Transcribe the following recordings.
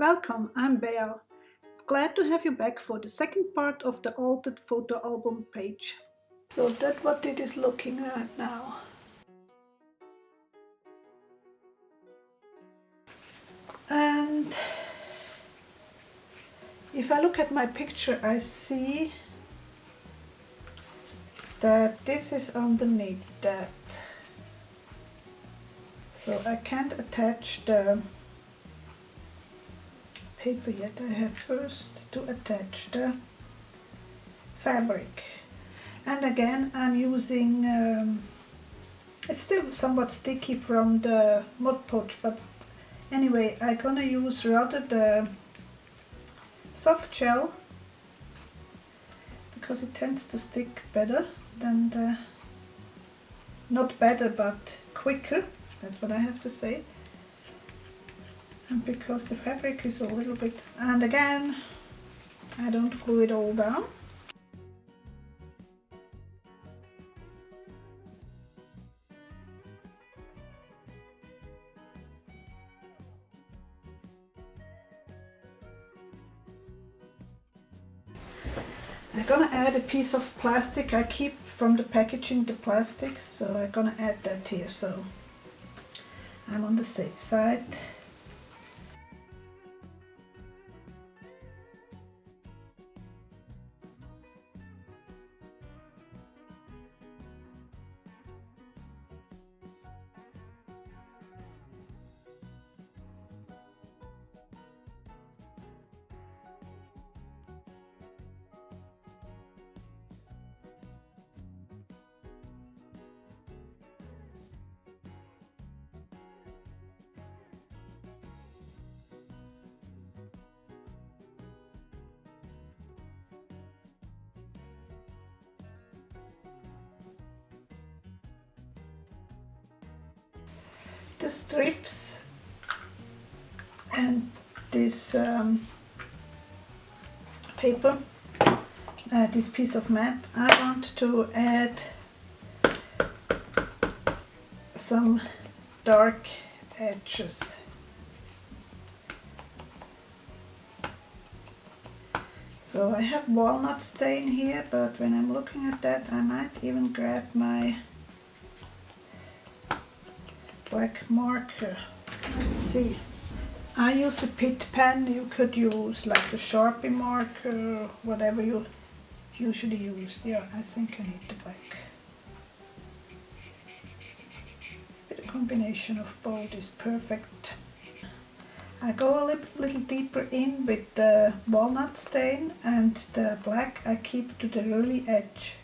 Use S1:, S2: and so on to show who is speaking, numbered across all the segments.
S1: Welcome, I'm Bea. Glad to have you back for the second part of the altered photo album page. So that's what it is looking at now. And if I look at my picture, I see that this is underneath that. So I can't attach the paper yet. I have first to attach the fabric. And again, I'm using, it's still somewhat sticky from the Mod Podge, but anyway, I'm gonna use rather the soft gel because it tends to stick better than the, not better, but quicker. That's what I have to say. And because the fabric is a little bit, and again, I don't glue it all down. I'm gonna add a piece of plastic. I keep from the packaging the plastic, so I'm gonna add that here, so I'm on the safe side. The strips and this paper, this piece of map, I want to add some dark edges. So I have walnut stain here, but when I'm looking at that, I might even grab my black marker. Let's see. I use the Pit pen. You could use like the Sharpie marker, whatever you usually use. Yeah, I think I need the black. The combination of both is perfect. I go a little deeper in with the walnut stain, and the black I keep to the early edge.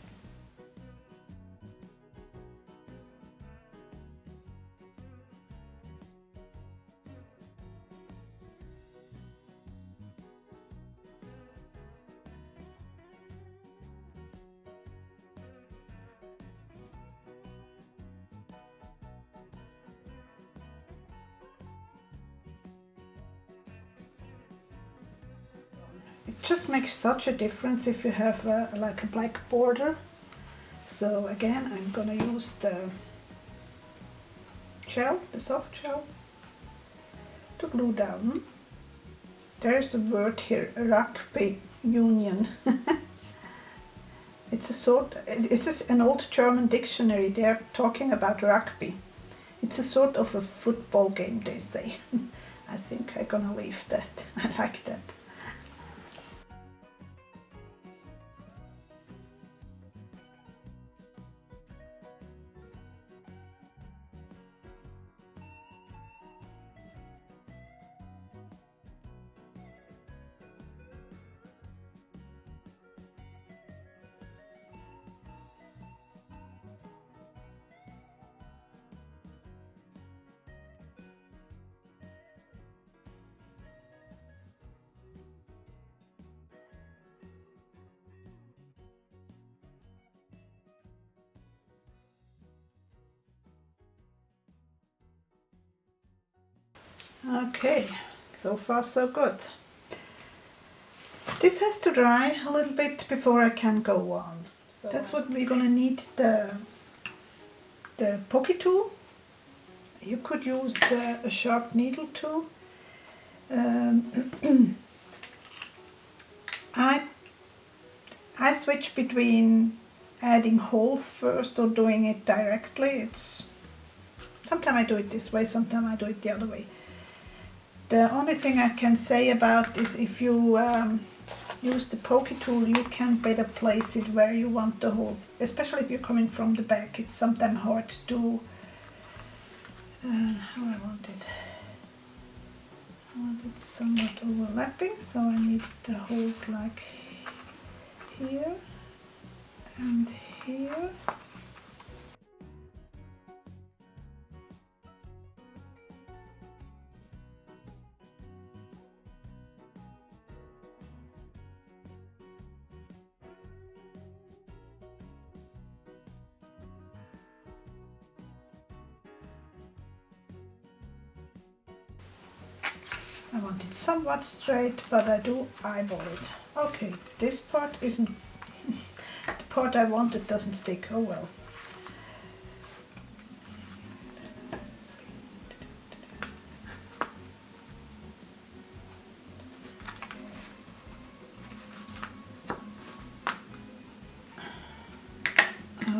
S1: It just makes such a difference if you have like a black border. So again, I'm gonna use the gel, the soft gel, to glue down. There's a word here, rugby union. It's an old German dictionary. They're talking about rugby. It's a sort of a football game, they say. I think I'm gonna leave that. I like that. Okay, so far so good. This has to dry a little bit before I can go on. So that's what we're gonna need, the pokey tool. You could use a sharp needle too. I switch between adding holes first or doing it directly. Sometimes I do it this way, sometimes I do it the other way. The only thing I can say about is if you use the pokey tool, you can better place it where you want the holes, especially if you're coming from the back. It's sometimes hard to do. How I want it. I want it somewhat overlapping, so I need the holes like here and here. I want it somewhat straight, but I do eyeball it. Okay, this part isn't the part I wanted doesn't stick. Oh well.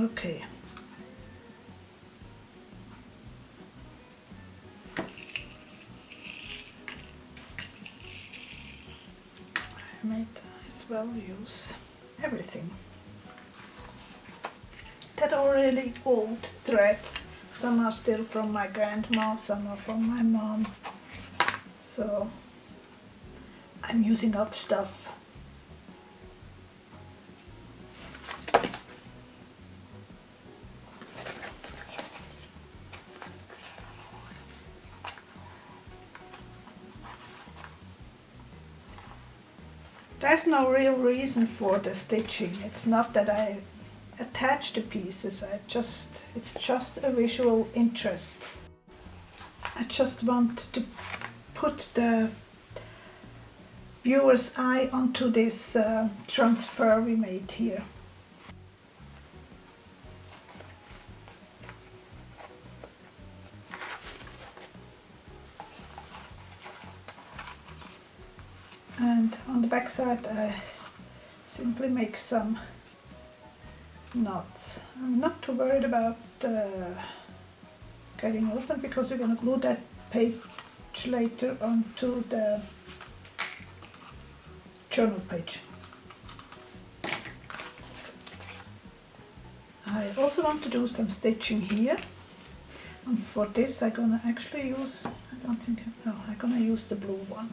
S1: Okay. I might as well use everything. That are really old threads. Some are still from my grandma, some are from my mom. So I'm using up stuff. There's no real reason for the stitching. It's not that I attach the pieces, it's just a visual interest. I just want to put the viewer's eye onto this transfer we made here. And on the back side I simply make some knots. I'm not too worried about getting open because we're going to glue that page later onto the journal page. I also want to do some stitching here, and for this I'm gonna actually use, I'm gonna use the blue one.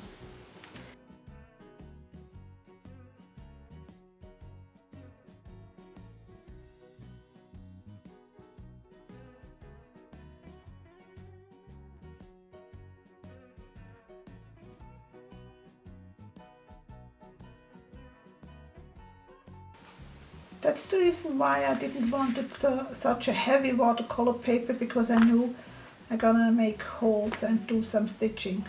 S1: That's the reason why I didn't want it such a heavy watercolor paper, because I knew I'm gonna make holes and do some stitching.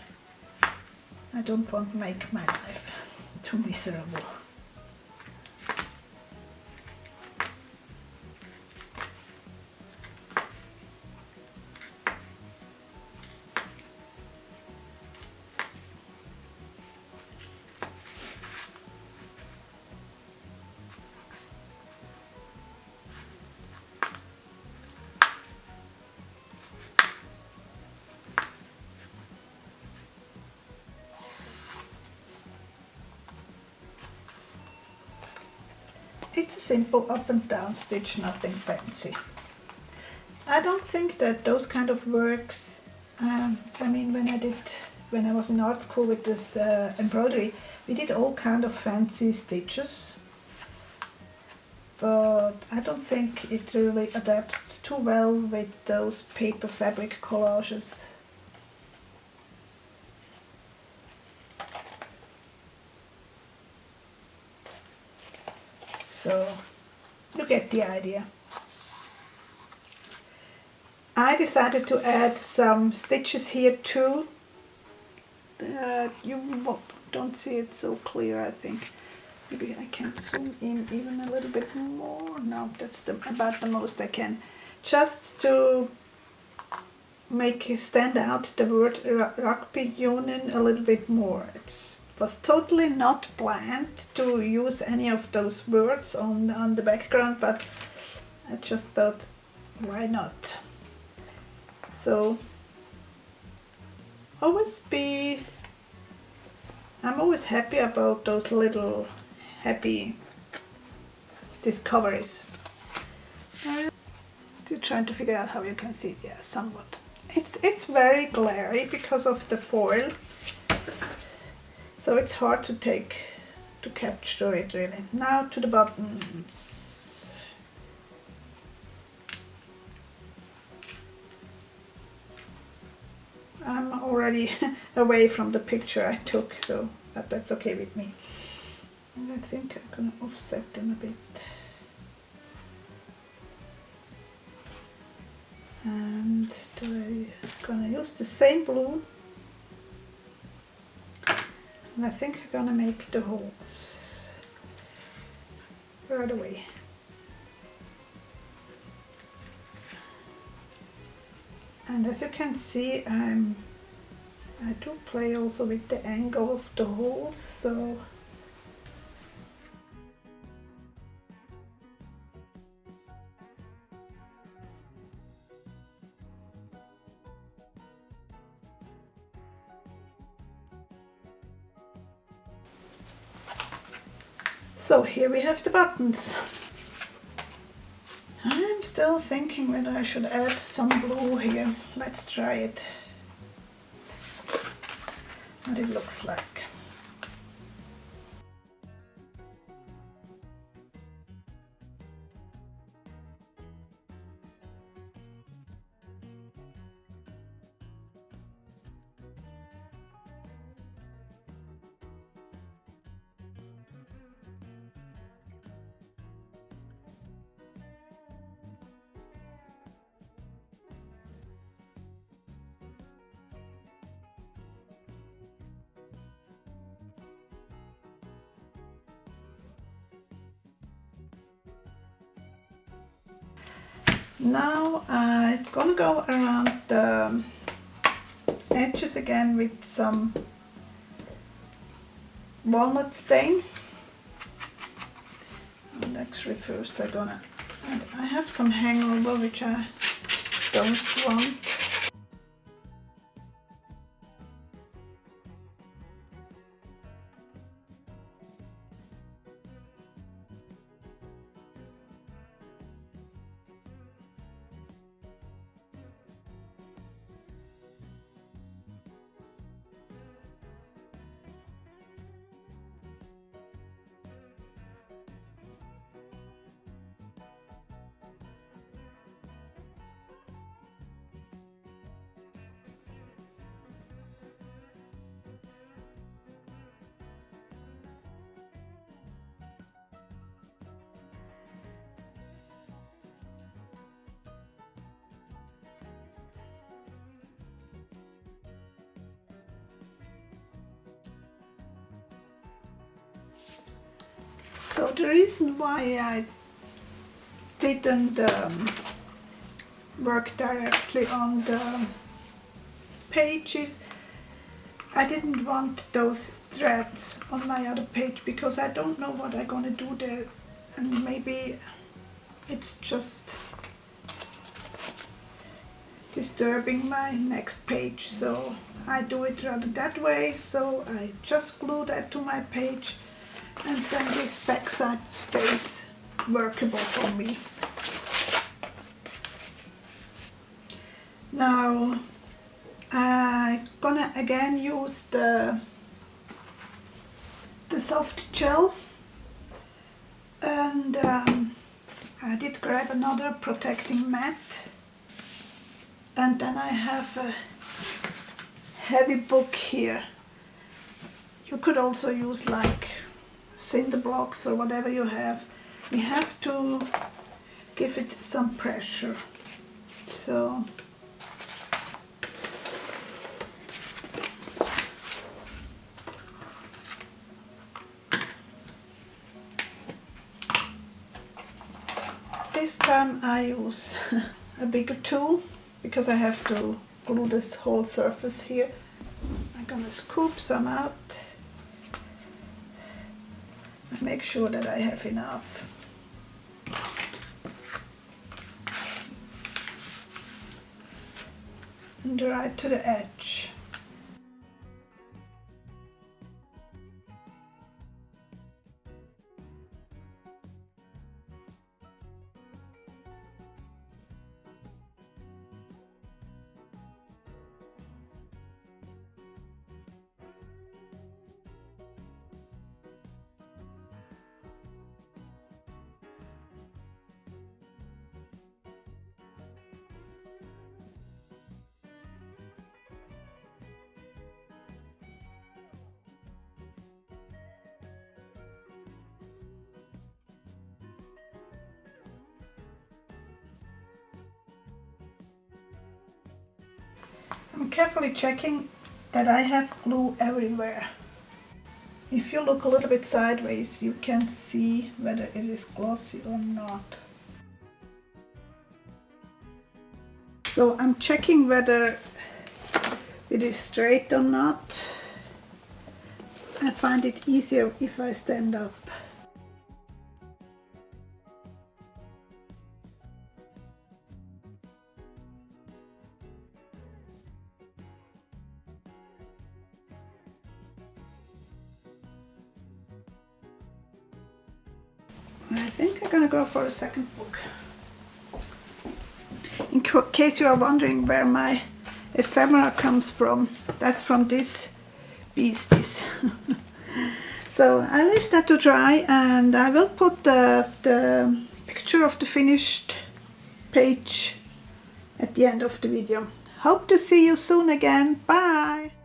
S1: I don't want to make my life too miserable. It's a simple up and down stitch, nothing fancy. I don't think that those kind of works, I mean when I was in art school with this embroidery, we did all kind of fancy stitches, but I don't think it really adapts too well with those paper fabric collages. So you get the idea. I decided to add some stitches here too. You don't see it so clear, I think. Maybe I can zoom in even a little bit more. No, that's about the most I can. Just to make stand out the word rugby union a little bit more. It was totally not planned to use any of those words on the background, but I just thought, why not? So I'm always happy about those little happy discoveries. Still trying to figure out how you can see it. Yeah, somewhat. It's very glary because of the foil, so it's hard to capture it really. Now to the buttons. I'm already away from the picture I took, so but that's okay with me. And I think I'm gonna offset them a bit. And I'm gonna use the same blue, and I think I'm gonna make the holes right away. And as you can see, I do play also with the angle of the holes, so here we have the buttons. I'm still thinking whether I should add some blue here. Let's try it. What it looks like. Now I'm gonna go around the edges again with some walnut stain. And actually first I'm gonna, and I have some hangover which I don't want. So the reason why I didn't work directly on the pages, I didn't want those threads on my other page because I don't know what I'm gonna do there, and maybe it's just disturbing my next page, so I do it rather that way. So I just glue that to my page, and then this back side stays workable for me. Now I'm gonna again use the soft gel, and I did grab another protecting mat, and then I have a heavy book here. You could also use like cinder blocks or whatever you have. We have to give it some pressure. So this time I use a bigger tool because I have to glue this whole surface here. I'm gonna scoop some out and make sure that I have enough. And right to the edge. I'm carefully checking that I have glue everywhere. If you look a little bit sideways, you can see whether it is glossy or not. So I'm checking whether it is straight or not. I find it easier if I stand up. I think I'm gonna go for a second book. In case you are wondering where my ephemera comes from, that's from this beasties. So I leave that to dry, and I will put the picture of the finished page at the end of the video. Hope to see you soon again. Bye!